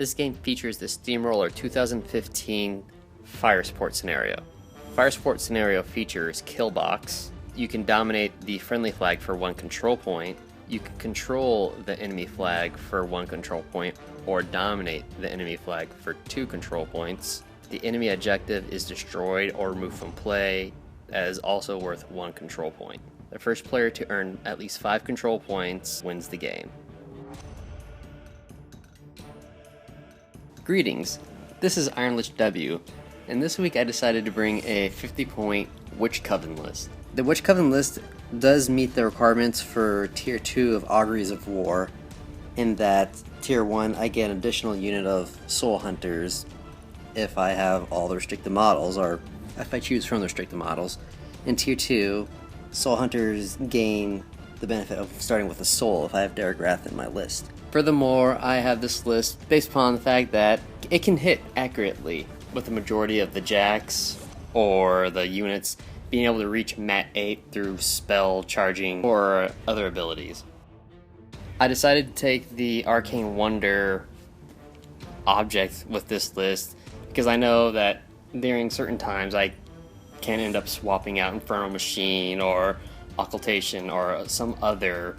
This game features the Steamroller 2015 Fire Sport scenario. Fire Sport scenario features Kill Box. You can dominate the friendly flag for 1 control point. You can control the enemy flag for 1 control point, or dominate the enemy flag for 2 control points. The enemy objective is destroyed or removed from play, as also worth 1 control point. The first player to earn at least 5 control points wins the game. Greetings, this is Iron Lich W, and this week I decided to bring a 50-point Witch Coven list. The Witch Coven list does meet the requirements for Tier 2 of Auguries of War, in that Tier 1 I get an additional unit of Soulhunters if I have all the restricted models, or if I choose from the restricted models. In Tier 2, Soulhunters gain the benefit of starting with a soul if I have Darragh Wrathe in my list. Furthermore, I have this list based upon the fact that it can hit accurately with the majority of the jacks or the units being able to reach Mat 8 through spell charging or other abilities. I decided to take the Arcane Wonder object with this list because I know that during certain times I can end up swapping out Infernal Machine or Occultation or some other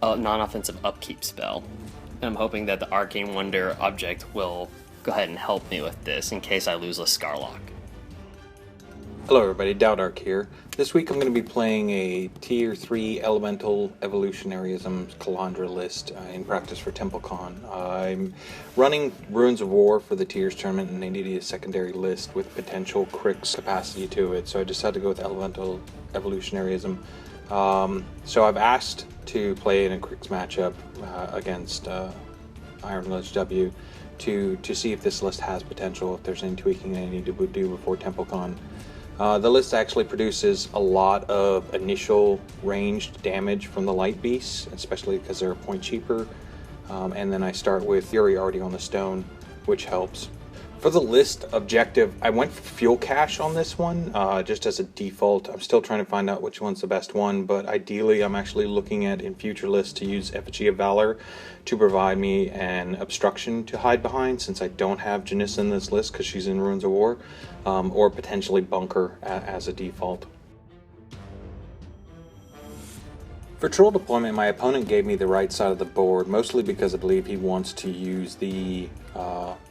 non-offensive upkeep spell. And I'm hoping that the Arcane Wonder object will go ahead and help me with this in case I lose a Skarlock. Hello everybody, Taodark here. This week I'm going to be playing a Tier 3 Elemental Evolutionaryism Calandra list in practice for TempleCon. I'm running Runes of War for the Tiers tournament and they needed a secondary list with potential Cryx capacity to it, so I decided to go with Elemental Evolutionaryism. So I've asked to play in a Cryx matchup against Iron Lich W to see if this list has potential, if there's any tweaking I need to do before TempleCon. The list actually produces a lot of initial ranged damage from the light beasts, especially because they're a point cheaper. And then I start with Fury already on the stone, which helps. For the list objective, I went for Fuel Cache on this one, just as a default. I'm still trying to find out which one's the best one, but ideally I'm actually looking at, in future lists, to use Effigy of Valor to provide me an obstruction to hide behind, since I don't have Janissa in this list because she's in Runes of War, or potentially Bunker as a default. For troll deployment, my opponent gave me the right side of the board, mostly because I believe he wants to use the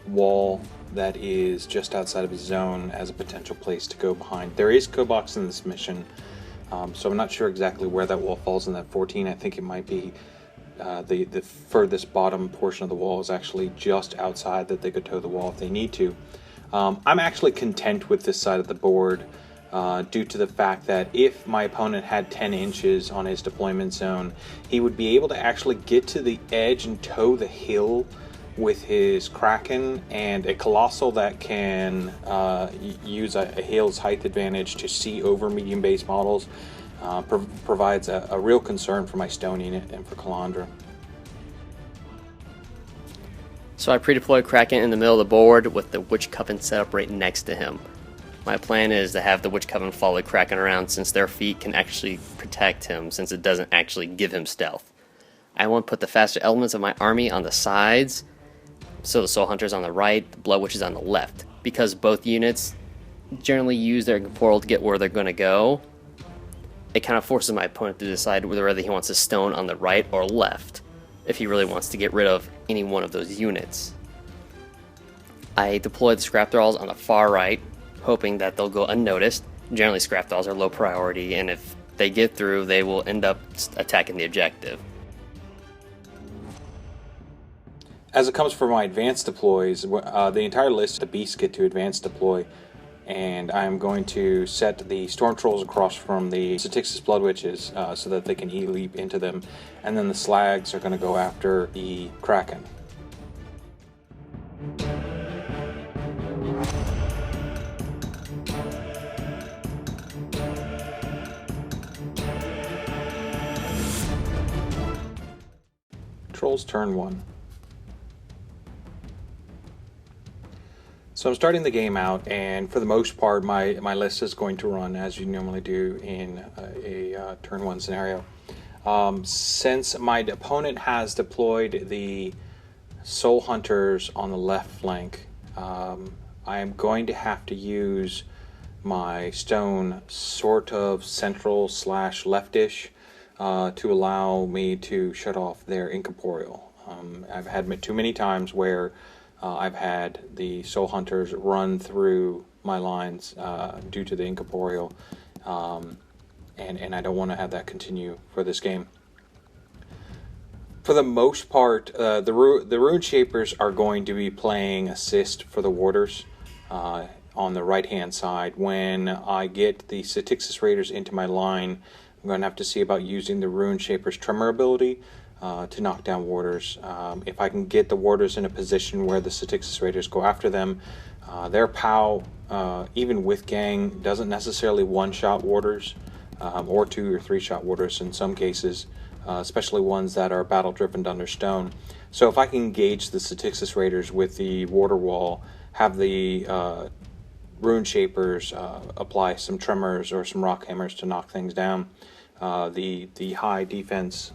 wall that is just outside of his zone as a potential place to go behind. There is Kobox in this mission, so I'm not sure exactly where that wall falls in that 14. I think it might be the furthest bottom portion of the wall is actually just outside, that they could toe the wall if they need to. I'm actually content with this side of the board due to the fact that if my opponent had 10 inches on his deployment zone, he would be able to actually get to the edge and toe the hill with his Kraken, and a Colossal that can use a hill's height advantage to see over medium base models provides a real concern for my stone unit and for Calandra. So I pre-deployed Kraken in the middle of the board with the Witch Coven set up right next to him. My plan is to have the Witch Coven follow Kraken around, since their feet can actually protect him, since it doesn't actually give him stealth. I want to put the faster elements of my army on the sides, so the Soul Hunters on the right, the Blood Witches on the left. Because both units generally use their portal to get where they're going to go, it kind of forces my opponent to decide whether he wants a stone on the right or left, if he really wants to get rid of any one of those units. I deploy the Scrap Thralls on the far right, hoping that they'll go unnoticed. Generally Scrap Thralls are low priority, and if they get through, they will end up attacking the objective. As it comes for my advanced deploys, the entire list of the beasts get to advanced deploy, and I'm going to set the Storm Trolls across from the Satyxis Blood Witches so that they can E-leap into them, and then the Slags are going to go after the Kraken. Trolls turn 1. So I'm starting the game out, and for the most part my list is going to run as you normally do in a turn 1 scenario. Since my opponent has deployed the Soulhunters on the left flank, I am going to have to use my stone sort of central slash leftish to allow me to shut off their incorporeal. I've had too many times where I've had the Soul Hunters run through my lines due to the incorporeal, and I don't want to have that continue for this game. For the most part, the Rune Shapers are going to be playing assist for the Warders on the right-hand side. When I get the Satyxis Raiders into my line, I'm going to have to see about using the Rune Shapers Tremor ability to knock down Warders. If I can get the Warders in a position where the Satyxis Raiders go after them, their POW, even with Gang, doesn't necessarily one-shot Warders, or 2 or 3-shot Warders in some cases, especially ones that are battle-driven under stone. So if I can engage the Satyxis Raiders with the Warder Wall, have the Rune Shapers apply some Tremors or some Rock Hammers to knock things down, the high defense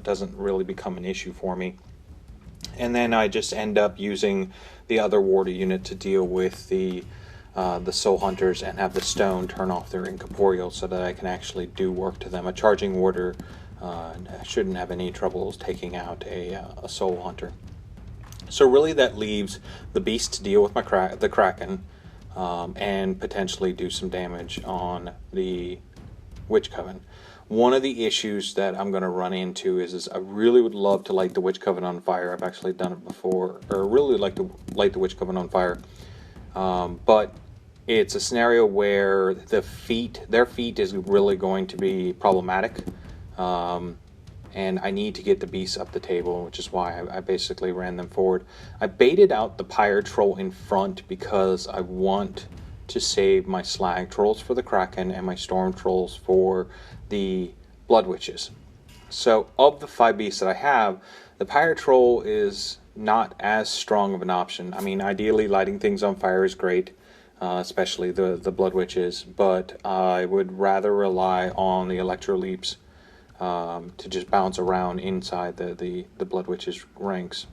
doesn't really become an issue for me. And then I just end up using the other Warder unit to deal with the Soul Hunters and have the stone turn off their incorporeal so that I can actually do work to them. A charging Warder shouldn't have any troubles taking out a Soul Hunter. So really that leaves the Beast to deal with the Kraken and potentially do some damage on the Witch Coven. One of the issues that I'm going to run into is I really would love to light the Witch Coven on fire. I've actually done it before, or really like to light the Witch Coven on fire. But it's a scenario where their feet is really going to be problematic. And I need to get the beasts up the table, which is why I basically ran them forward. I baited out the Pyre Troll in front because I want to save my Slag Trolls for the Kraken and my Storm Trolls for the Blood Witches. So of the 5 beasts that I have, the Pyre Troll is not as strong of an option. I mean, ideally lighting things on fire is great, especially the Blood Witches, but I would rather rely on the Electro Leaps to just bounce around inside the Blood Witches ranks.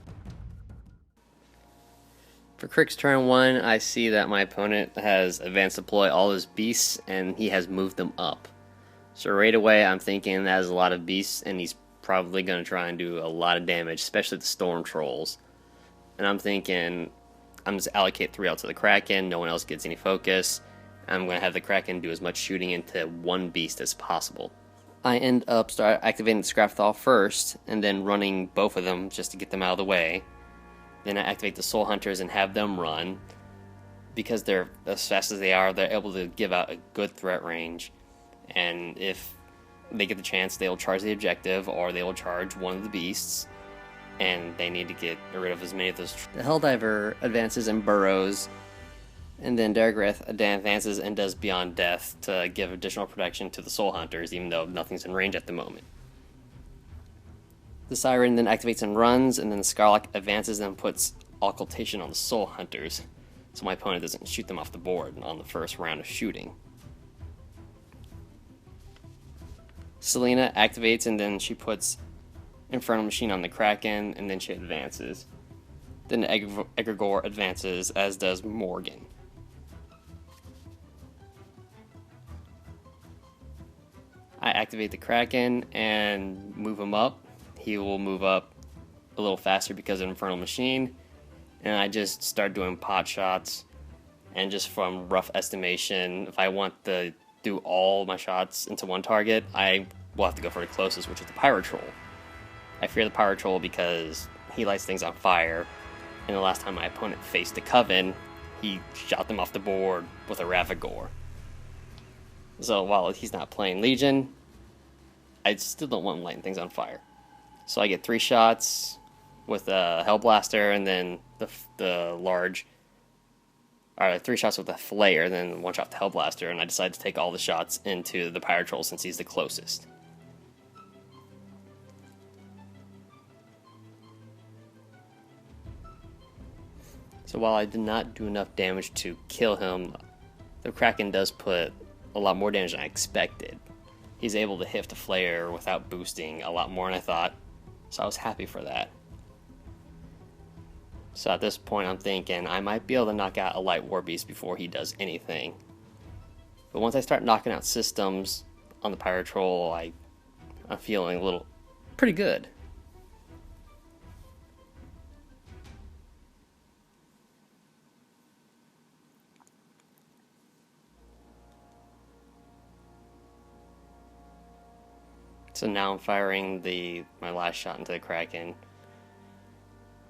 For Cryx turn 1, I see that my opponent has advanced deploy all his beasts, and he has moved them up. So right away, I'm thinking that has a lot of beasts, and he's probably going to try and do a lot of damage, especially the Storm Trolls. And I'm thinking, I'm just allocate 3 out to the Kraken, no one else gets any focus. I'm going to have the Kraken do as much shooting into one beast as possible. I end up activating the Skarlock Thrall first, and then running both of them just to get them out of the way. Then I activate the Soul Hunters and have them run. Because they're as fast as they are, they're able to give out a good threat range. And if they get the chance, they'll charge the objective, or they will charge one of the beasts. And they need to get rid of as many of those. The Helldiver advances and burrows. And then Darragh Wrathe advances and does Beyond Death to give additional protection to the Soul Hunters, even though nothing's in range at the moment. The Siren then activates and runs, and then the Skarlock advances and puts Occultation on the Soul Hunters, so my opponent doesn't shoot them off the board on the first round of shooting. Selena activates, and then she puts Infernal Machine on the Kraken, and then she advances. Then the Egregore advances, as does Morgan. I activate the Kraken and move him up. He will move up a little faster because of Infernal Machine. And I just start doing pot shots. And just from rough estimation, if I want to do all my shots into one target, I will have to go for the closest, which is the Pyre Troll. I fear the Pyre Troll because he lights things on fire. And the last time my opponent faced the Coven, he shot them off the board with a Ravagore. So while he's not playing Legion, I still don't want him lighting things on fire. So I get 3 shots with a Hellblaster, and then the large... Alright, 3 shots with a Flayer, and then 1 shot with the Hellblaster, and I decide to take all the shots into the Pyre Troll since he's the closest. So while I did not do enough damage to kill him, the Kraken does put a lot more damage than I expected. He's able to hit the Flayer without boosting a lot more than I thought, so I was happy for that. So at this point I'm thinking I might be able to knock out a light war beast before he does anything. But once I start knocking out systems on the Pyre Troll, I'm feeling a little pretty good. So now I'm firing my last shot into the Kraken.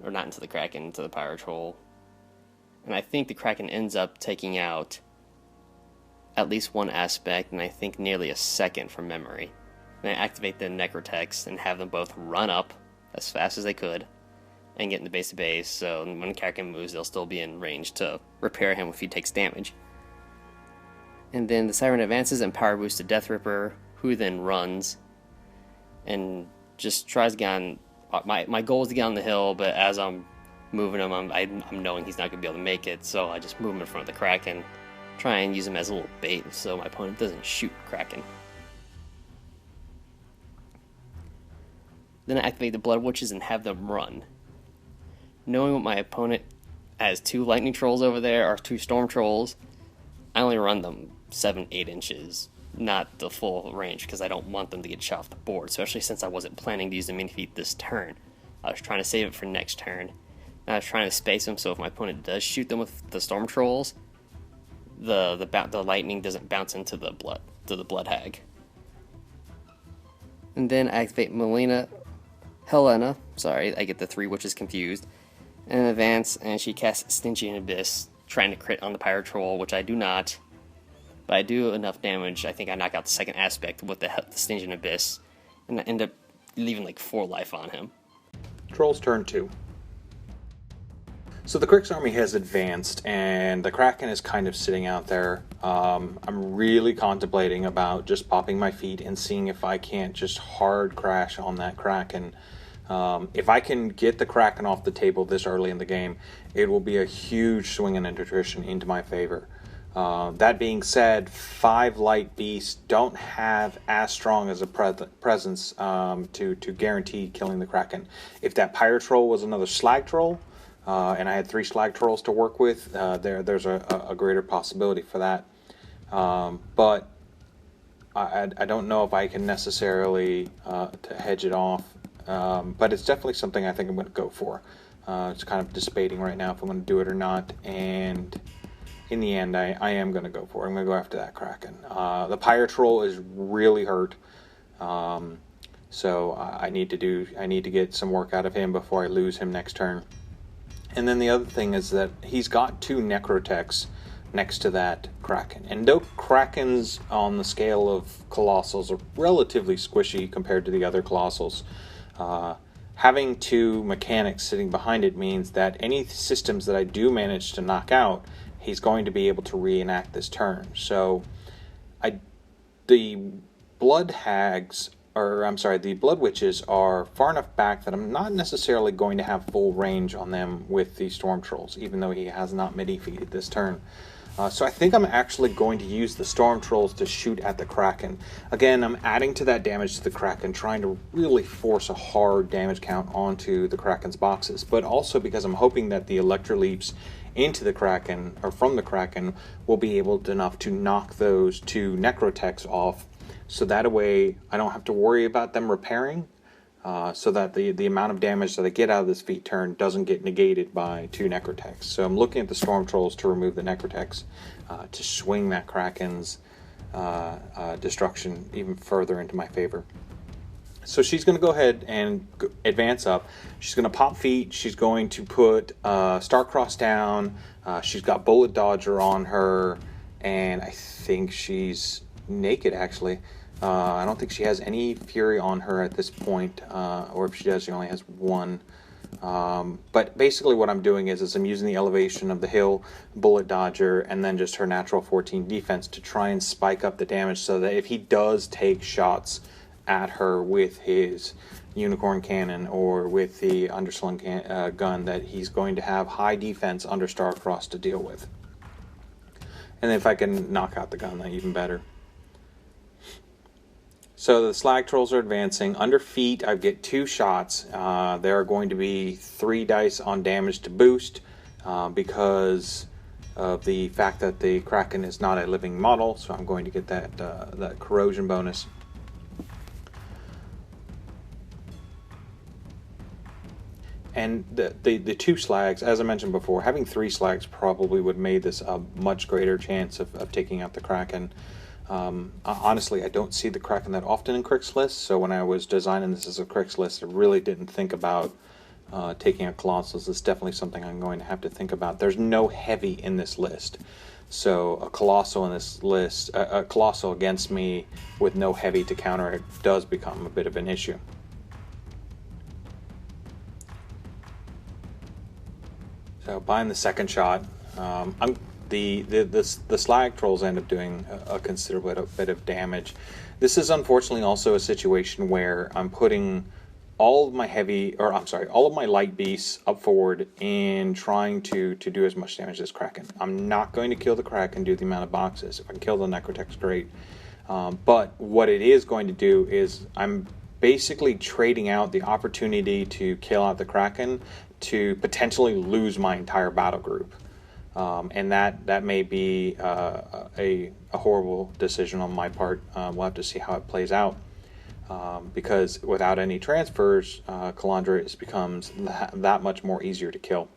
Or not into the Kraken, into the Pyre Troll. And I think the Kraken ends up taking out at least one aspect, and I think nearly a second from memory. And I activate the Necrotechs and have them both run up as fast as they could and get into base to base, so when Kraken moves, they'll still be in range to repair him if he takes damage. And then the Siren advances and power boosts to Deathripper, who then runs and just tries to get on. My goal is to get on the hill, but as I'm moving him, I'm knowing he's not going to be able to make it, so I just move him in front of the Kraken, try and use him as a little bait so my opponent doesn't shoot Kraken. Then I activate the Blood Witches and have them run. Knowing what my opponent has 2 Lightning Trolls over there, or 2 Storm Trolls, I only run them 7-8 inches. Not the full range, because I don't want them to get shot off the board, especially since I wasn't planning to use the mini feat this turn. I was trying to save it for next turn. And I was trying to space them so if my opponent does shoot them with the Storm Trolls, the lightning doesn't bounce into the Blood Hag. And then I activate Helena, I get the 3 witches confused, and advance, and she casts Stygian Abyss, trying to crit on the Pyre Troll, which I do not. But I do enough damage. I think I knock out the second aspect with the Stygian Abyss, and I end up leaving like 4 life on him. Troll's turn 2. So the Cryx army has advanced, and the Kraken is kind of sitting out there. I'm really contemplating about just popping my feet and seeing if I can't just hard crash on that Kraken. If I can get the Kraken off the table this early in the game, it will be a huge swing in attrition into my favor. That being said, 5 light beasts don't have as strong as a presence to guarantee killing the Kraken. If that Pyre Troll was another Slag Troll, and I had 3 Slag Trolls to work with, there's a greater possibility for that. But I don't know if I can necessarily to hedge it off. But it's definitely something I think I'm going to go for. It's kind of debating right now if I'm going to do it or not, and in the end, I am going to go for it. I'm going to go after that Kraken. The Pyre Troll is really hurt, so I need to get some work out of him before I lose him next turn. And then the other thing is that he's got 2 Necrotechs next to that Kraken, and though Krakens on the scale of Colossals are relatively squishy compared to the other Colossals, having 2 mechanics sitting behind it means that any systems that I do manage to knock out, he's going to be able to reenact this turn. So the Blood Hags, the Blood Witches are far enough back that I'm not necessarily going to have full range on them with the Storm Trolls, even though he has not midi-feated this turn. So I think I'm actually going to use the Storm Trolls to shoot at the Kraken. Again, I'm adding to that damage to the Kraken, trying to really force a hard damage count onto the Kraken's boxes, but also because I'm hoping that the Electroleaps into the Kraken, or from the Kraken, will be able enough to knock those 2 Necrotechs off, so that way I don't have to worry about them repairing, so that the amount of damage that I get out of this feat turn doesn't get negated by 2 Necrotechs. So I'm looking at the Storm Trolls to remove the Necrotechs, to swing that Kraken's destruction even further into my favor. So she's going to go ahead and advance up. She's going to pop feet. She's going to put Starcross down. She's got Bullet Dodger on her, and I think she's naked, actually. I don't think she has any Fury on her at this point, or if she does, she only has 1. But basically what I'm doing is I'm using the elevation of the hill, Bullet Dodger, and then just her natural 14 defense to try and spike up the damage so that if he does take shots at her with his Unicorn Cannon or with the Underslung gun, that he's going to have high defense under Starcross to deal with. And if I can knock out the gun, then even better. So the Slag Trolls are advancing. Under feet, I get 2 shots. There are going to be 3 dice on damage to boost because of the fact that the Kraken is not a living model. So I'm going to get that corrosion bonus. And the 2 slags, as I mentioned before, having 3 slags probably would have made this a much greater chance of taking out the Kraken. Honestly, I don't see the Kraken that often in Cryx lists, so when I was designing this as a Cryx list, I really didn't think about taking out Colossals. It's definitely something I'm going to have to think about. There's no heavy in this list, so a Colossal in this list, a Colossal against me with no heavy to counter it does become a bit of an issue. So buying the second shot, the Slag Trolls end up doing a considerable bit of damage. This is unfortunately also a situation where I'm putting all of my light beasts up forward and trying to do as much damage as Kraken. I'm not going to kill the Kraken due to the amount of boxes. If I can kill the Necrotech's great. But what it is going to do is I'm basically trading out the opportunity to kill out the Kraken to potentially lose my entire battle group. And that may be a horrible decision on my part. We'll have to see how it plays out. Because without any transfers, Calandra becomes that much more easier to kill.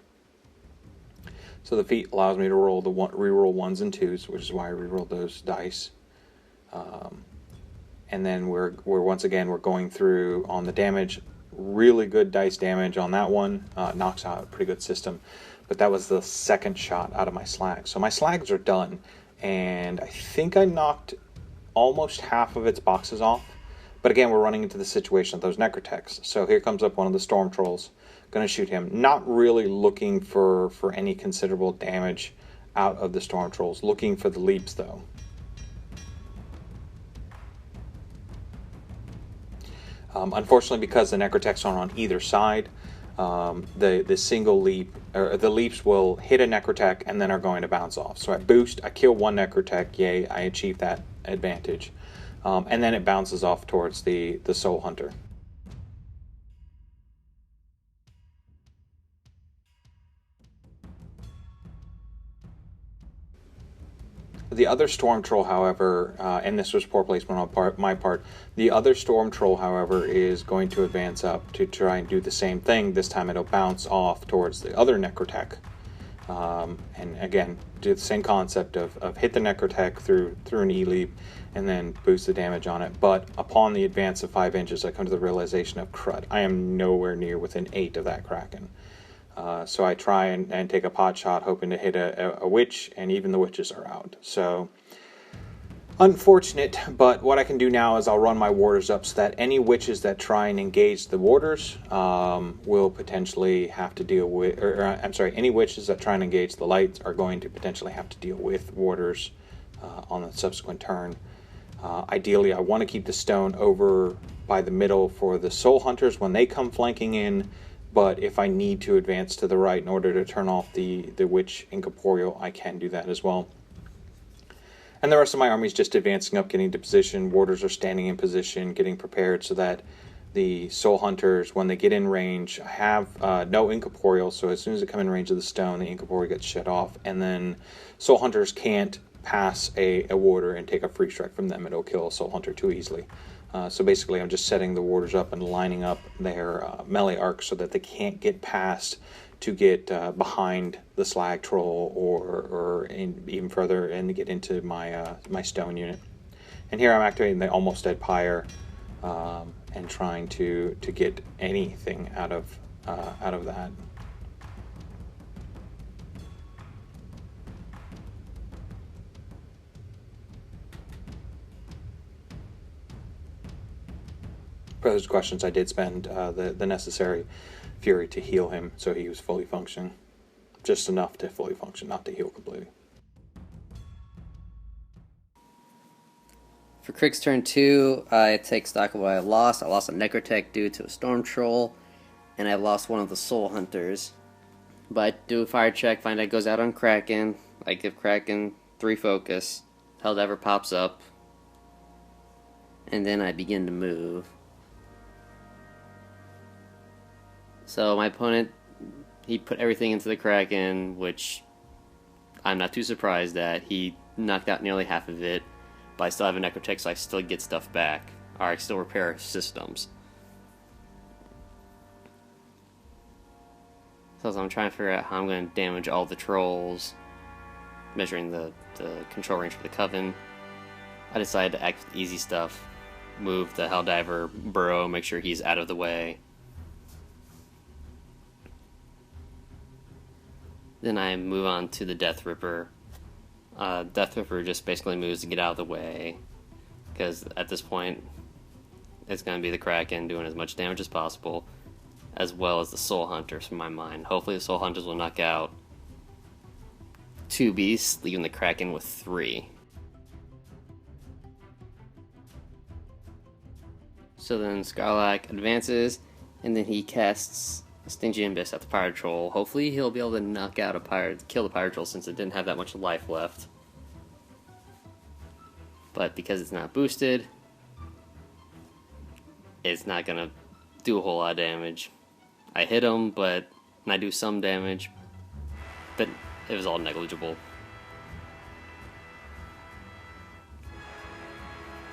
So the feat allows me to roll reroll 1s and 2s, which is why I rerolled those dice. And then we're once again going through on the damage. Really good dice damage on that one. Knocks out a pretty good system. But that was the second shot out of my slags. So my slags are done. And I think I knocked almost half of its boxes off. But again, we're running into the situation of those Necrotechs. So here comes up one of the Storm Trolls. Going to shoot him. Not really looking for any considerable damage out of the Storm Trolls. Looking for the leaps, though. Unfortunately, because the Necrotechs are on either side, the single leap, or the leaps will hit a Necrotech and then are going to bounce off. So I boost, I kill one Necrotech, yay, I achieve that advantage. And then it bounces off towards the Soulhunter. The other Storm Troll, however, and this was poor placement on my part, the other Storm Troll, however, is going to advance up to try and do the same thing. This time it'll bounce off towards the other Necrotech. And again, do the same concept of hit the Necrotech through an E-leap and then boost the damage on it. But upon the advance of 5 inches, I come to the realization of crud. I am nowhere near within 8 of that Kraken. So I try and take a pot shot, hoping to hit a witch, and even the witches are out. So, unfortunate, but what I can do now is I'll run my warders up so that any witches that try and engage the warders will potentially have to deal with, any witches that try and engage the lights are going to potentially have to deal with warders on the subsequent turn. Ideally, I want to keep the stone over by the middle for the soul hunters when they come flanking in. But if I need to advance to the right in order to turn off the Witch Incorporeal, I can do that as well. And the rest of my army is just advancing up, getting to position. Warders are standing in position, getting prepared so that the Soul Hunters, when they get in range, have no Incorporeal. So as soon as they come in range of the stone, the Incorporeal gets shut off. And then Soul Hunters can't pass a warder and take a free strike from them. It'll kill a Soul Hunter too easily. So basically I'm just setting the warders up and lining up their melee arcs so that they can't get past to get behind the Slag Troll or even further and to get into my my stone unit. And here I'm activating the almost dead Pyre and trying to get anything out of that. For those questions, I did spend the necessary fury to heal him, so he was fully functioning. Just enough to fully function, not to heal completely. For Cryx turn 2, I take stock of what I lost. I lost a Necrotech due to a Storm Troll, and I lost one of the Soul Hunters. But do a fire check, find out it goes out on Kraken. I give Kraken 3 focus. Helldiver pops up. and then I begin to move. So my opponent, he put everything into the Kraken, which I'm not too surprised at. He knocked out nearly half of it, but I still have a Necrotech, so I still get stuff back. Or I still repair systems. So I'm trying to figure out how I'm going to damage all the trolls, measuring the control range for the Coven. I decided to act with easy stuff, move the Helldiver burrow, make sure he's out of the way. Then I move on to the Deathripper. Deathripper just basically moves to get out of the way, because at this point it's going to be the Kraken doing as much damage as possible, as well as the Soulhunters from my mind. Hopefully the Soulhunters will knock out 2 beasts, leaving the Kraken with 3. So then Skarlock advances, and then he casts Stingy Abyss at the Pyre Troll. Hopefully he'll be able to knock out kill the Pyre Troll, since it didn't have that much life left. But because it's not boosted, it's not gonna do a whole lot of damage. I hit him, and I do some damage, but it was all negligible.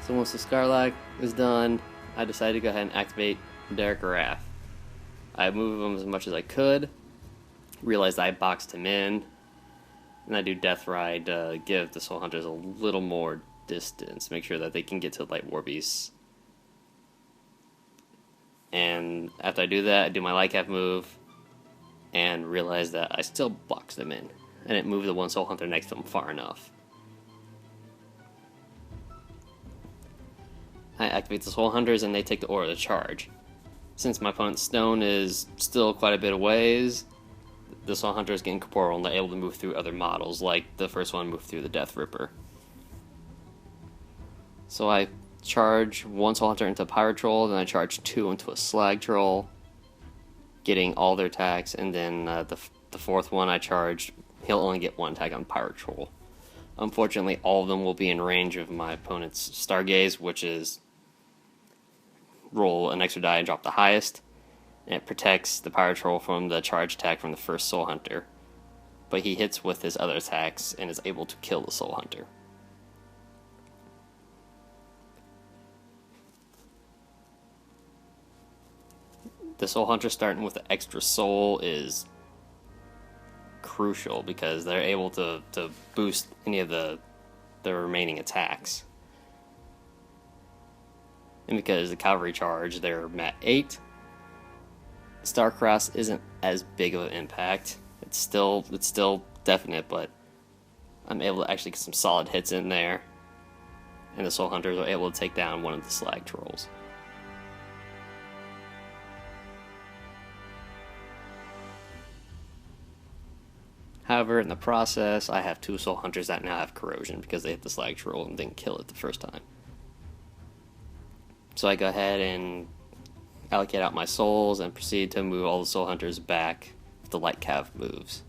So once the Skarlock is done, I decided to go ahead and activate Darragh Wrathe. I moved him as much as I could, realized I boxed him in, and I do Death Ride to give the Soulhunters a little more distance, make sure that they can get to the Light War Beasts. And after I do that, I do my Light Cap move, and realize that I still boxed them in. I didn't move the one Soulhunter next to him far enough. I activate the Soulhunters, and they take the Aura to charge. Since my opponent's stone is still quite a bit of ways, the Soulhunters get incorporeal and they're able to move through other models, like the first one moved through the Deathripper. So I charge one Soulhunter into a Pyre Troll, then I charge 2 into a Slag Troll, getting all their attacks, and then the fourth one I charged, he'll only get 1 attack on Pyre Troll. Unfortunately, all of them will be in range of my opponent's Stargaze, which is roll an extra die and drop the highest, and it protects the Pyre Troll from the charge attack from the first Soulhunter, but he hits with his other attacks and is able to kill the Soulhunter. The Soulhunter starting with the extra soul is crucial, because they're able to boost any of the remaining attacks. And because the cavalry charge, they're at 8. Starcross isn't as big of an impact. It's still definite, but I'm able to actually get some solid hits in there. And the Soulhunters are able to take down one of the Slag Trolls. However, in the process, I have 2 Soulhunters that now have corrosion because they hit the Slag Troll and didn't kill it the first time. So I go ahead and allocate out my souls and proceed to move all the Soulhunters back with the Light Cav moves.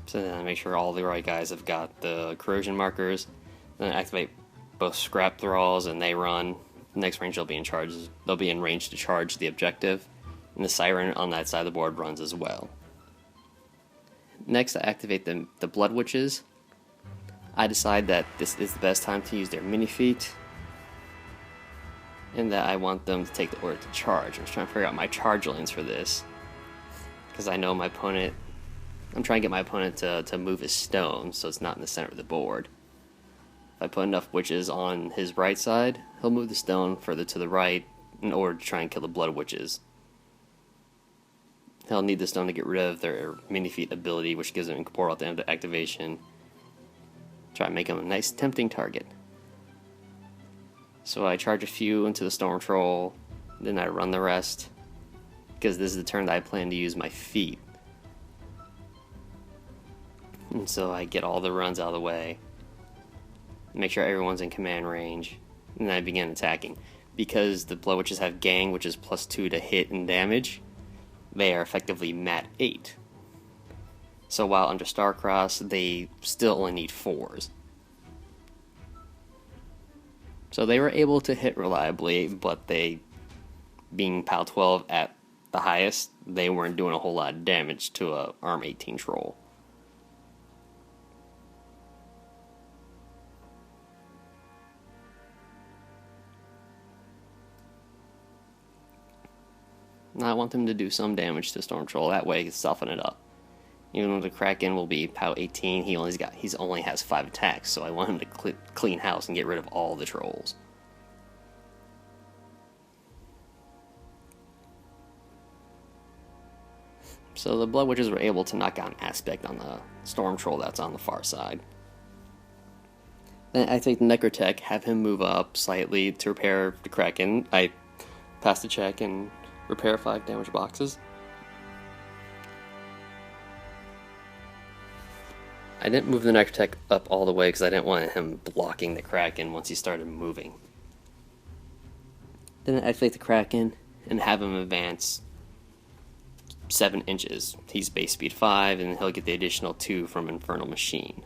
So then I make sure all the right guys have got the corrosion markers. Then I activate both Scrap Thralls, and they run. Next range they'll be in range to charge the objective. And the Siren on that side of the board runs as well. Next I activate the Blood Witches. I decide that this is the best time to use their mini feat, and that I want them to take the order to charge. I'm trying to figure out my charge lanes for this, because I know my opponent. I'm trying to get my opponent to move his stone so it's not in the center of the board. If I put enough witches on his right side, he'll move the stone further to the right in order to try and kill the Blood Witches. He'll need the stone to get rid of their mini feat ability, which gives them incorporeal at the end of activation. Try and make him a nice tempting target. So I charge a few into the Storm Troll, then I run the rest, because this is the turn that I plan to use my feat. And so I get all the runs out of the way. make sure everyone's in command range, and then I begin attacking. Because the Blood Witches have Gang, which is +2 to hit and damage, they are effectively mat 8. So while under Starcross, they still only need 4s. So they were able to hit reliably, but they, being PAL 12 at the highest, they weren't doing a whole lot of damage to a ARM 18 Troll. Now I want them to do some damage to Storm Troll, that way I can soften it up. Even though the Kraken will be PAL 18, he only has 5 attacks, so I want him to clean house and get rid of all the trolls. So the Blood Witches were able to knock out an aspect on the Storm Troll that's on the far side. Then I take the Necrotech, have him move up slightly to repair the Kraken. I pass the check and repair 5 damage boxes. I didn't move the Necrotech up all the way because I didn't want him blocking the Kraken once he started moving. Then I activate the Kraken and have him advance 7 inches. He's base speed 5, and he'll get the additional 2 from Infernal Machine.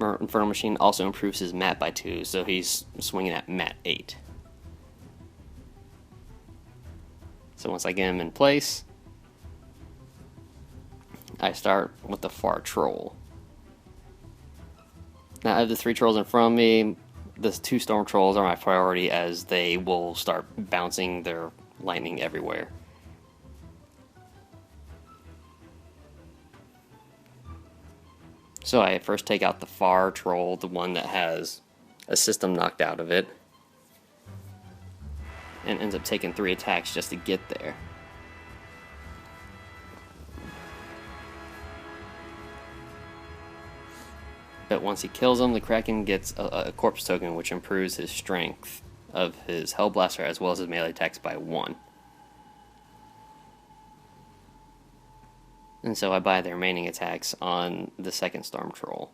Infernal Machine also improves his mat by 2, so he's swinging at mat 8. So once I get him in place, I start with the far troll. Now I have the 3 trolls in front of me. The 2 storm trolls are my priority, as they will start bouncing their lightning everywhere. So I first take out the far troll, the one that has a system knocked out of it, and ends up taking 3 attacks just to get there. But once he kills him, the Kraken gets a corpse token, which improves his strength of his Hellblaster as well as his melee attacks by 1. And so I buy the remaining attacks on the second Storm Troll.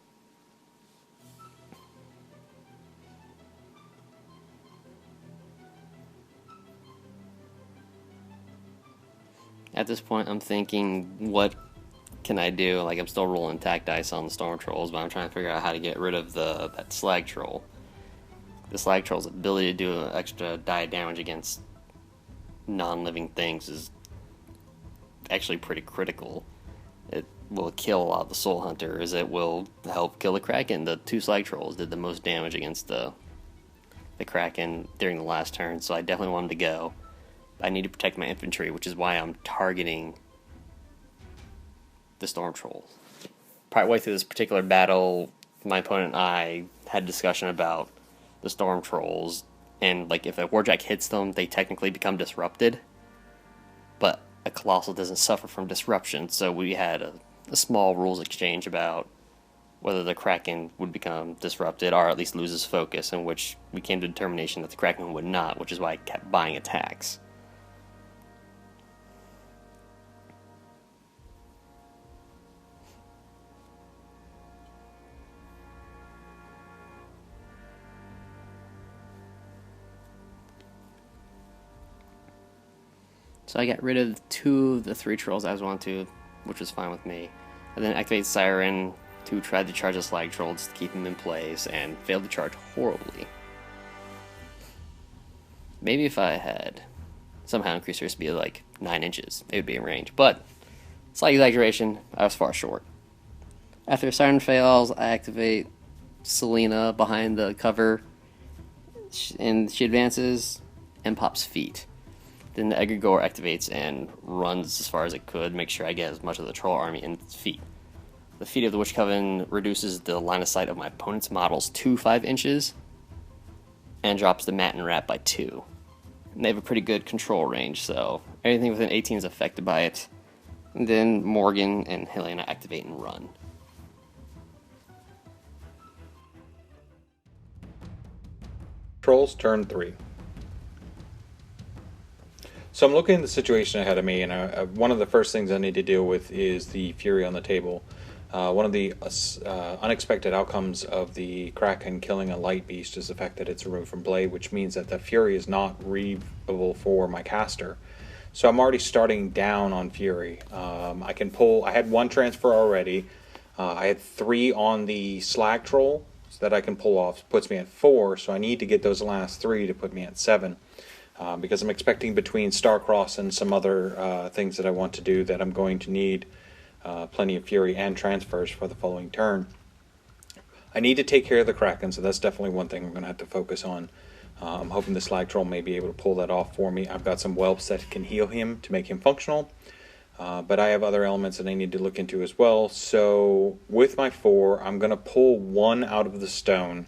At this point, I'm thinking, what can I do? Like, I'm still rolling attack dice on the Storm Trolls, but I'm trying to figure out how to get rid of that Slag Troll. The Slag Troll's ability to do extra die damage against non-living things is actually pretty critical. It will kill a lot of the Soulhunters. It will help kill the Kraken. The 2 Slag Trolls did the most damage against the Kraken during the last turn, so I definitely want them to go. I need to protect my infantry, which is why I'm targeting the Storm Trolls. Partway through this particular battle, my opponent and I had a discussion about the Storm Trolls, and like, if a Warjack hits them, they technically become disrupted, but a Colossal doesn't suffer from disruption, so we had a small rules exchange about whether the Kraken would become disrupted, or at least lose his focus, in which we came to the determination that the Kraken would not, which is why I kept buying attacks. So I got rid of 2 of the 3 trolls I was wanting to, which was fine with me. And then activate Siren to try to charge the Slag Troll just to keep him in place, and failed to charge horribly. Maybe if I had somehow increased her speed to like 9 inches, it would be in range. But, slight exaggeration, I was far short. After Siren fails, I activate Selena behind the cover, and she advances and pops feet. Then the Egregore activates and runs as far as it could, make sure I get as much of the troll army in its feet. The feet of the Witch Coven reduces the line of sight of my opponent's models to 5 inches, and drops the mat and wrap by 2. And they have a pretty good control range, so anything within 18 is affected by it. And then Morgan and Helena activate and run. Trolls, turn 3. So I'm looking at the situation ahead of me, and one of the first things I need to deal with is the Fury on the table. One of the unexpected outcomes of the Kraken killing a light beast is the fact that it's removed from play, which means that the Fury is not removable for my caster. So I'm already starting down on Fury. I can pull. I had one transfer already. I had 3 on the Slag Troll so that I can pull off. Puts me at 4, so I need to get those last 3 to put me at 7. Because I'm expecting between Starcross and some other things that I want to do that I'm going to need plenty of Fury and transfers for the following turn. I need to take care of the Kraken, so that's definitely one thing I'm going to have to focus on. I'm hoping the Slag Troll may be able to pull that off for me. I've got some whelps that can heal him to make him functional. But I have other elements that I need to look into as well. So with my 4, I'm going to pull 1 out of the stone,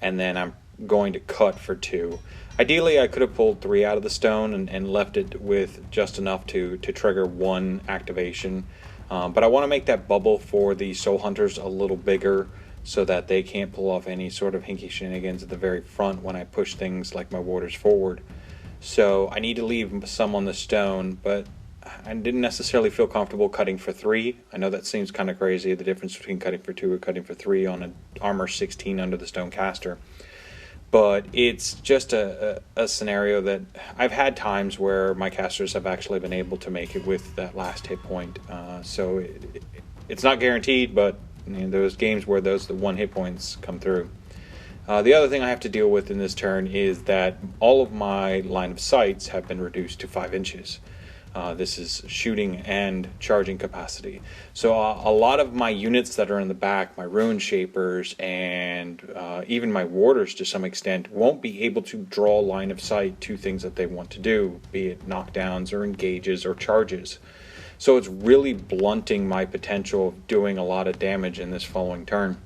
and then I'm going to cut for 2. Ideally, I could have pulled 3 out of the stone and left it with just enough to trigger 1 activation. But I want to make that bubble for the Soulhunters a little bigger so that they can't pull off any sort of hinky shenanigans at the very front when I push things like my warders forward. So I need to leave some on the stone, but I didn't necessarily feel comfortable cutting for 3. I know that seems kind of crazy, the difference between cutting for 2 or cutting for 3 on an armor 16 under the stone caster. But it's just a scenario that I've had times where my casters have actually been able to make it with that last hit point. So it's not guaranteed, but those games where the 1 hit points come through. The other thing I have to deal with in this turn is that all of my line of sights have been reduced to 5 inches. This is shooting and charging capacity. So a lot of my units that are in the back, my Rune Shapers and even my Warders to some extent, won't be able to draw line of sight to things that they want to do, be it knockdowns or engages or charges. So it's really blunting my potential of doing a lot of damage in this following turn,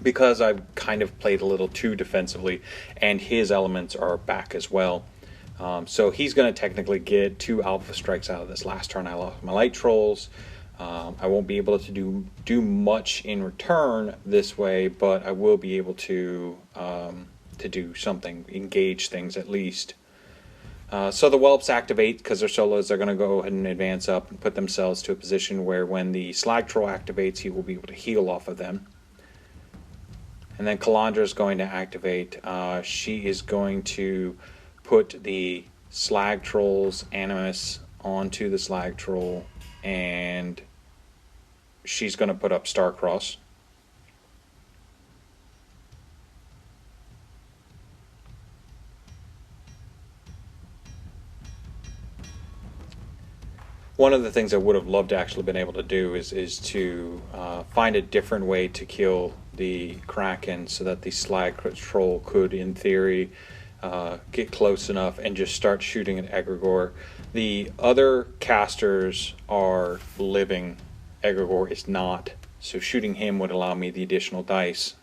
because I've kind of played a little too defensively, and his elements are back as well. So he's going to technically get 2 alpha strikes out of this. Last turn I lost my light trolls. I won't be able to do much in return this way, but I will be able to do something, engage things at least. So the whelps activate because they're solos. They're going to go ahead and advance up and put themselves to a position where when the Slag Troll activates, he will be able to heal off of them. And then Calandra is going to activate. She is going to put the Slag Troll's Animus onto the Slag Troll, and she's going to put up Starcross. One of the things I would have loved to actually been able to do is to find a different way to kill the Kraken so that the Slag Troll could, in theory, get close enough and just start shooting at Egregore. The other casters are living. Egregore is not. So shooting him would allow me the additional dice.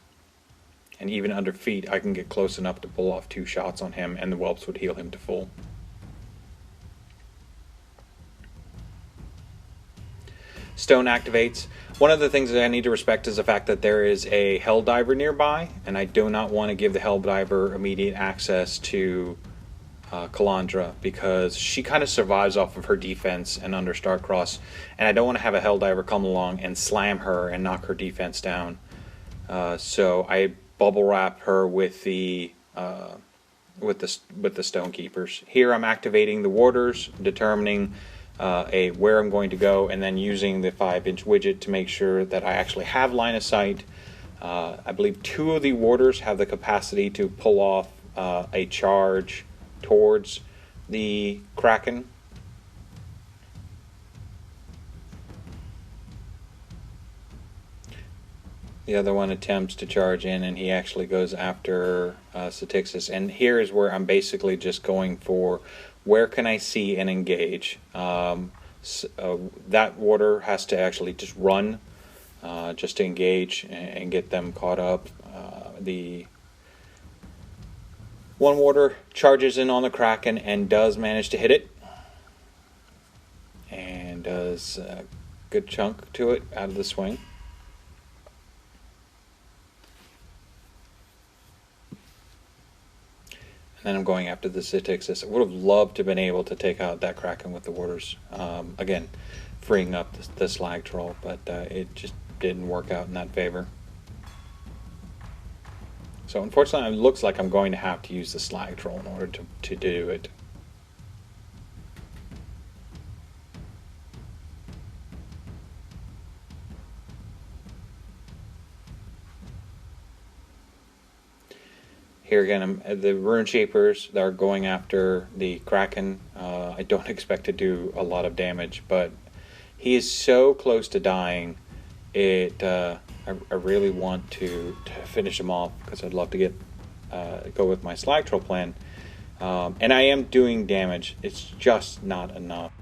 And even under feet, I can get close enough to pull off 2 shots on him, and the whelps would heal him to full. Stone activates. One of the things that I need to respect is the fact that there is a Helldiver nearby, and I do not want to give the Helldiver immediate access to Calandra, because she kind of survives off of her defense and under Starcross, and I don't want to have a Helldiver come along and slam her and knock her defense down. So I bubble wrap her with the Stonekeepers. Here I'm activating the Warders, determining where I'm going to go, and then using the 5-inch widget to make sure that I actually have line of sight. I believe 2 of the Warders have the capacity to pull off a charge towards the Kraken. The other one attempts to charge in, and he actually goes after Satyxis. And here is where I'm basically just going for where can I see and engage. That warder has to actually just run just to engage and get them caught up. The one warder charges in on the Kraken and does manage to hit it, and does a good chunk to it out of the swing. And then I'm going after the Satyxis. I would have loved to have been able to take out that Kraken with the warders. Again, freeing up the Slag Troll, but it just didn't work out in that favor. So unfortunately, it looks like I'm going to have to use the Slag Troll in order to do it. Here again, the Rune Shapers that are going after the Kraken. I don't expect to do a lot of damage, but he is so close to dying. I really want to finish him off because I'd love to get go with my Slag Troll plan. And I am doing damage. It's just not enough.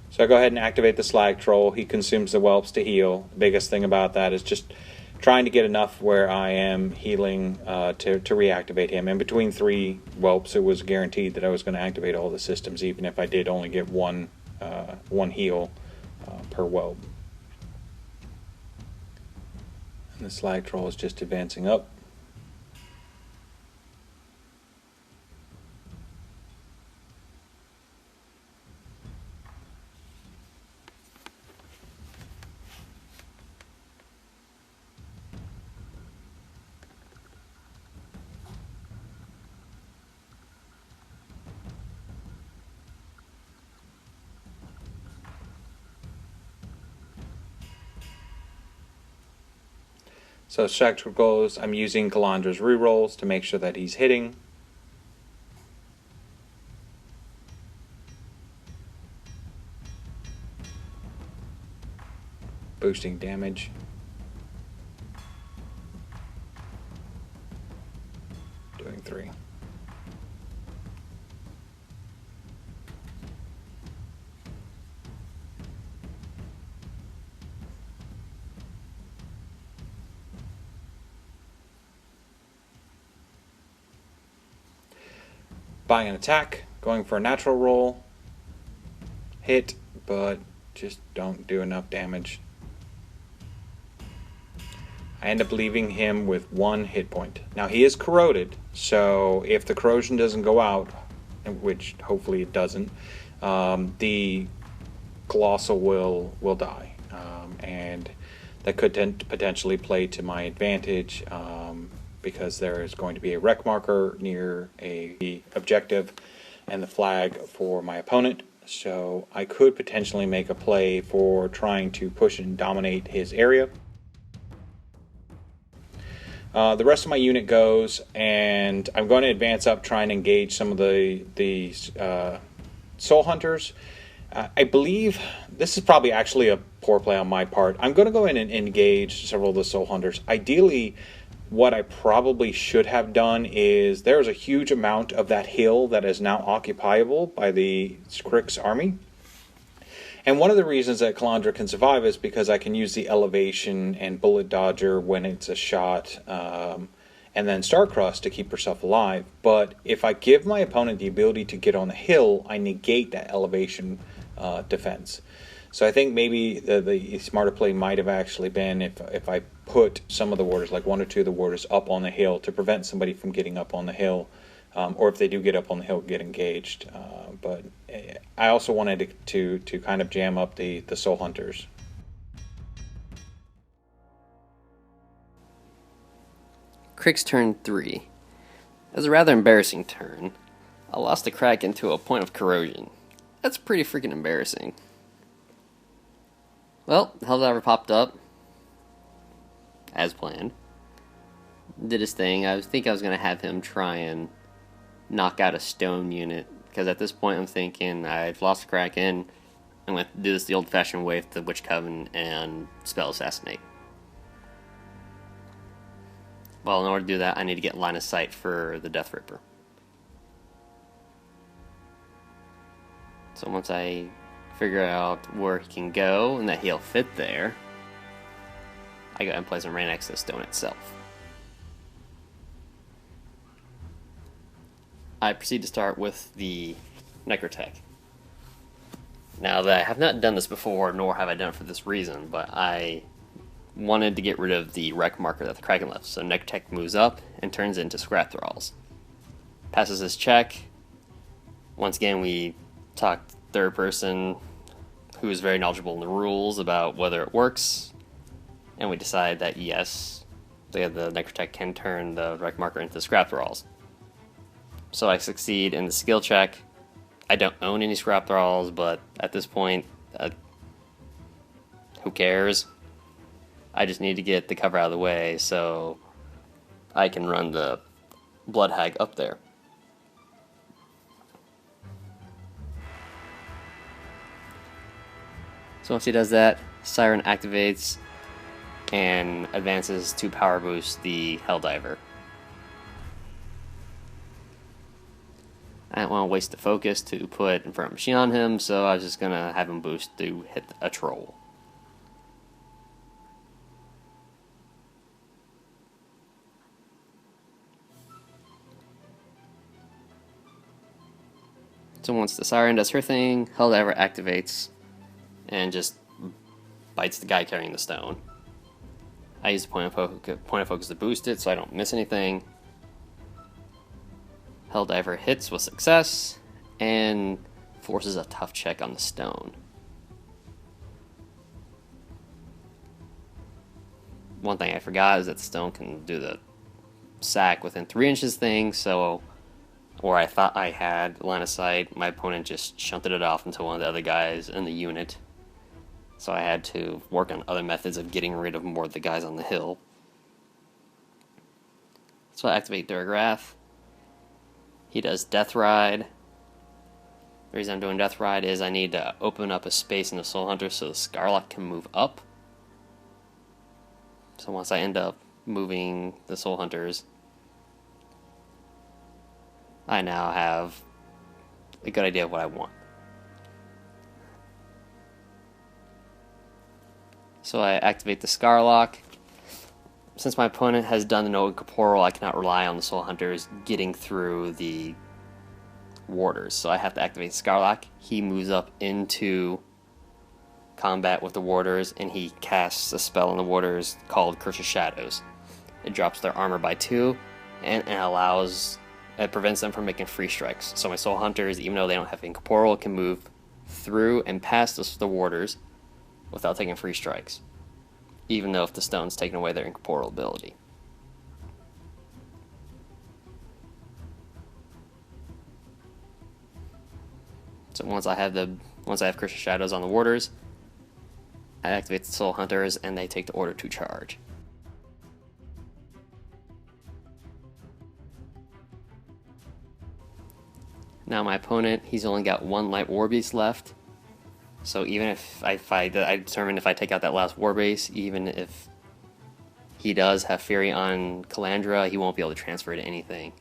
So I go ahead and activate the Slag Troll. He consumes the whelps to heal. The biggest thing about that is just trying to get enough where I am healing to reactivate him. And between 3 whelps, it was guaranteed that I was going to activate all the systems, even if I did only get one heal per whelp. And the Slag Troll is just advancing up. So Slag Troll goes, I'm using Calandra's rerolls to make sure that he's hitting. Boosting damage. Doing 3. Buying an attack, going for a natural roll, hit, but just don't do enough damage. I end up leaving him with 1 hit point. Now he is corroded, so if the corrosion doesn't go out, which hopefully it doesn't, the Colossal will die, and that could potentially play to my advantage. Because there is going to be a wreck marker near the objective and the flag for my opponent. So I could potentially make a play for trying to push and dominate his area. The rest of my unit goes, and I'm going to advance up, try and engage some of the Soul Hunters. I believe this is probably actually a poor play on my part. I'm going to go in and engage several of the Soul Hunters. Ideally, what I probably should have done is there's a huge amount of that hill that is now occupiable by the Cryx army. And one of the reasons that Calandra can survive is because I can use the elevation and bullet dodger when it's a shot, and then Starcrust to keep herself alive. But if I give my opponent the ability to get on the hill, I negate that elevation defense. So I think maybe the smarter play might have actually been if I put some of the warders, like 1 or 2 of the warders, up on the hill to prevent somebody from getting up on the hill, or if they do get up on the hill, get engaged. But I also wanted to kind of jam up the Soul Hunters. Cryx turn 3. It was a rather embarrassing turn. I lost the Kraken to a point of corrosion. That's pretty freaking embarrassing. Well, Helldiver popped up, as planned. Did his thing. I think I was going to have him try and knock out a stone unit, because at this point I'm thinking, I've lost the Kraken, I'm going to do this the old-fashioned way with the Witch Coven and spell Assassinate. Well, in order to do that, I need to get line of sight for the Deathripper. So once I figure out where he can go and that he'll fit there, I go ahead and place him right next to the stone itself. I proceed to start with the Necrotech. Now that I have not done this before, nor have I done it for this reason, but I wanted to get rid of the wreck marker that the Kraken left. So Necrotech moves up and turns into Skarlock Thralls. Passes his check. Once again, we talked third person who is very knowledgeable in the rules about whether it works, and we decided that yes, the Necrotech can turn the wreck marker into Skarlock Thralls. So I succeed in the skill check. I don't own any Skarlock Thralls, but at this point, who cares? I just need to get the cover out of the way so I can run the Blood Hag up there. So once he does that, Siren activates and advances to power boost the Helldiver. I don't want to waste the focus to put Infernal Machine on him, so I was just going to have him boost to hit a troll. So once the Siren does her thing, Helldiver activates and just bites the guy carrying the stone. I use the point of focus to boost it so I don't miss anything. Helldiver hits with success and forces a tough check on the stone. One thing I forgot is that the stone can do the sack within 3 inches thing, so where I thought I had line of sight, my opponent just shunted it off into one of the other guys in the unit. So I had to work on other methods of getting rid of more of the guys on the hill. So I activate Darragh Wrathe. He does Death Ride. The reason I'm doing Death Ride is I need to open up a space in the Soulhunter so the Skarlock can move up. So once I end up moving the Soulhunters, I now have a good idea of what I want. So I activate the Skarlock. Since my opponent has done the no incorporeal, I cannot rely on the Soulhunters getting through the warders. So I have to activate Skarlock. He moves up into combat with the warders, and he casts a spell on the warders called Curse of Shadows. It drops their armor by 2, and it prevents them from making free strikes. So my Soulhunters, even though they don't have incorporeal, can move through and past the warders without taking free strikes, even though if the stone's taken away their incorporeal ability. So once I have Curse of Shadows on the warders, I activate the Soulhunters and they take the order to charge. Now my opponent, he's only got 1 light war beast left. So even if I determine if I take out that last war base, even if he does have Fury on Calandra, he won't be able to transfer to anything.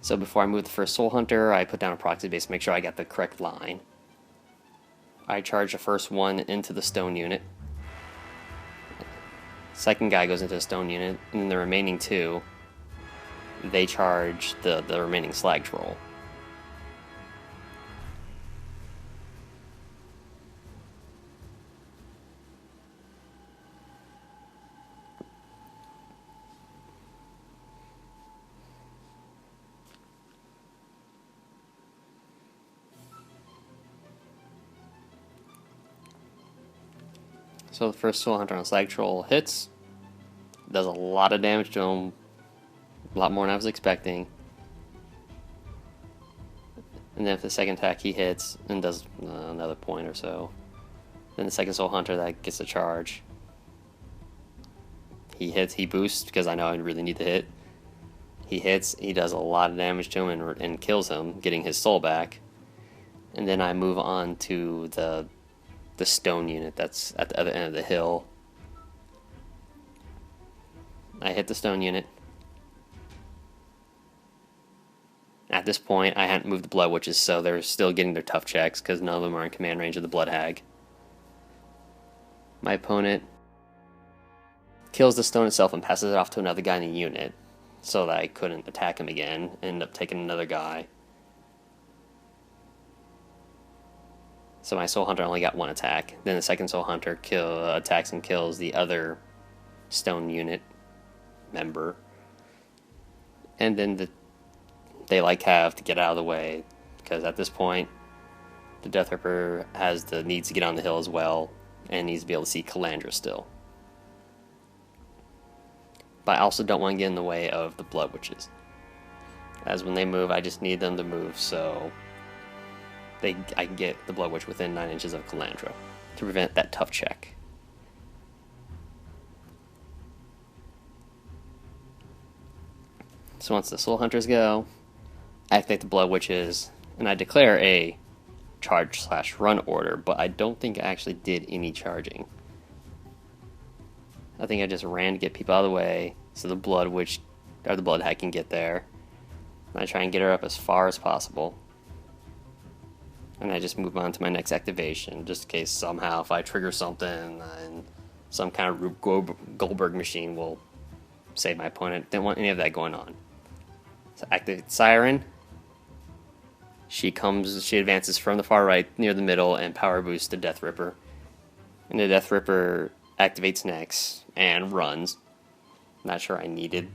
So before I move the first Soulhunter, I put down a proxy base to make sure I got the correct line. I charge the first one into the stone unit. Second guy goes into the stone unit, and then the remaining 2, they charge the remaining Slag Troll. So the first Soulhunter on Slag Troll hits, does a lot of damage to him, a lot more than I was expecting. And then if the second attack he hits and does another point or so, then the second Soulhunter that gets a charge. He hits, he boosts because I know I really need to hit. He hits, he does a lot of damage to him and kills him, getting his soul back. And then I move on to the stone unit that's at the other end of the hill. I hit the stone unit. At this point, I hadn't moved the Blood Witches, so they're still getting their tough checks because none of them are in command range of the Blood Hag. My opponent kills the stone itself and passes it off to another guy in the unit so that I couldn't attack him again. End up taking another guy. So my Soulhunter only got 1 attack. Then the second Soulhunter attacks and kills the other stone unit member. And then they have to get out of the way, because at this point the Deathripper needs to get on the hill as well, and needs to be able to see Calandra still. But I also don't want to get in the way of the Blood Witches, as when they move, I just need them to move so I can get the Blood Witch within 9 inches of Calandra to prevent that tough check. So once the Soul Hunters go, I activate the Blood Witches, and I declare a charge/run order, but I don't think I actually did any charging. I think I just ran to get people out of the way so the Blood Witch, or the Blood Hag, can get there. And I try and get her up as far as possible. And I just move on to my next activation, just in case somehow if I trigger something and some kind of Rube Goldberg machine will save my opponent. Didn't want any of that going on. So activate Siren. She advances from the far right near the middle and power boosts the Deathripper. And the Deathripper activates next and runs. Not sure I needed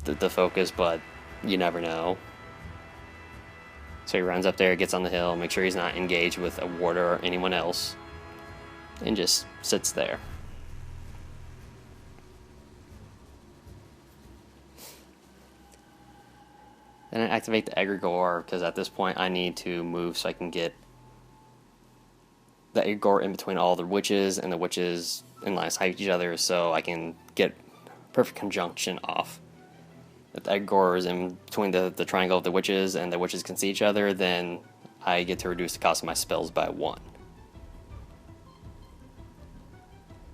the focus, but you never know. So he runs up there, gets on the hill, make sure he's not engaged with a warder or anyone else, and just sits there. Then I activate the Egregore, because at this point I need to move so I can get the Egregore in between all the witches, and the witches in line of sight with each other, so I can get perfect conjunction off. If the Egregore is in between the triangle of the witches and the witches can see each other, then I get to reduce the cost of my spells by 1.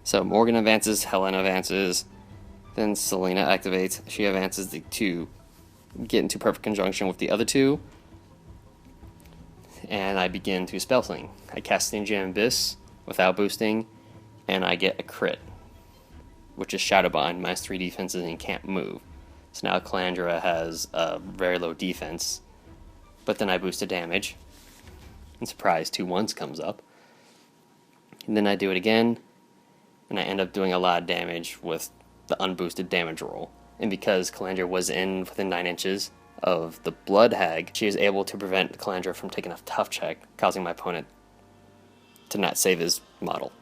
So Morgan advances, Helen advances, then Selena activates. She advances to get into perfect conjunction with the other two, and I begin to spell sling. I cast Stygian Abyss without boosting, and I get a crit, which is Shadowbind, minus 3 defenses, and can't move. So now Calandra has a very low defense, but then I boost the damage, and surprise, 2 1s comes up. And then I do it again, and I end up doing a lot of damage with the unboosted damage roll. And because Calandra was within 9 inches of the Blood Hag, she was able to prevent Calandra from taking a tough check, causing my opponent to not save his model.